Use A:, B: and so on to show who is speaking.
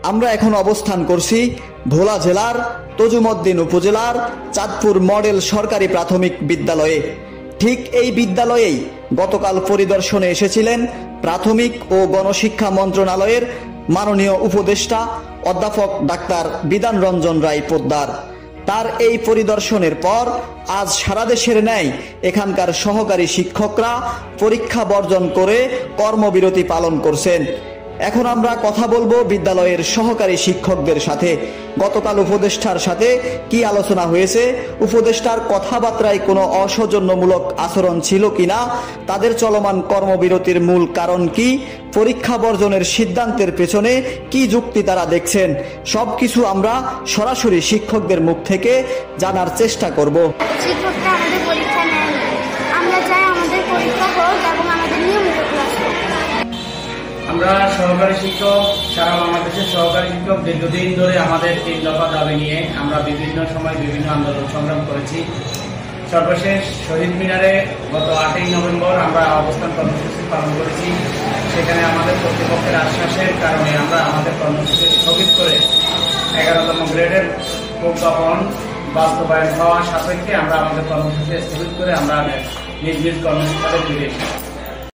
A: আমরা এখন অবস্থান করছি ভোলা জেলার তজুমদ্দিন উপজেলার চাঁদপুর মডেল সরকারি প্রাথমিক বিদ্যালয়ে। ঠিক এই বিদ্যালয়েই গতকাল পরিদর্শনে এসেছিলেন প্রাথমিক ও গণশিক্ষা মন্ত্রণালয়ের মাননীয় উপদেষ্টা অধ্যাপক ডাক্তার বিধান রঞ্জন রায় পোদ্দার। তার এই পরিদর্শনের পর আজ সারা দেশের ন্যায় এখানকার সহকারী শিক্ষকরা পরীক্ষা বর্জন করে কর্মবিরতি পালন করছেন। এখন আমরা কথা বলবো বিদ্যালয়ের সহকারী শিক্ষকদের সাথে। গতকাল উপদেষ্টার সাথে কি আলোচনা হয়েছে, উপদেষ্টার কথাবার্তায় কোনো অসৌজন্যমূলক আচরণ ছিল কিনা, তাদের চলমান কর্মবিরতির মূল কারণ কি, পরীক্ষা বর্জনের সিদ্ধান্তের পেছনে কি যুক্তি তারা দেখছেন, সবকিছু আমরা সরাসরি শিক্ষকদের মুখ থেকে জানার চেষ্টা করব।
B: শিক্ষকরা আমাদের পরীক্ষা নেন, আমরা চাই আমাদের পরীক্ষা হোক এবং আমাদের নিয়মিত ক্লাস হোক।
C: আমরা সহকারী শিক্ষক, সারা বাংলাদেশের সহকারী শিক্ষক দীর্ঘদিন ধরে আমাদের 3 দফা দাবি নিয়ে আমরা বিভিন্ন সময় বিভিন্ন আন্দোলন সংগ্রাম করেছি। সর্বশেষ শহীদ মিনারে গত 8ই নভেম্বর আমরা অবস্থান কর্মসূচি পালন করেছি। সেখানে আমাদের কর্তৃপক্ষের আশ্বাসের কারণে আমরা আমাদের কর্মসূচি স্থগিত করে 11তম গ্রেডের প্রজ্ঞাপন বাস্তবায়ন হওয়ার সাপেক্ষে আমরা আমাদের কর্মসূচি স্থগিত করে আমরা নিজ নিজ কর্মস্থলে ফিরে এসেছি।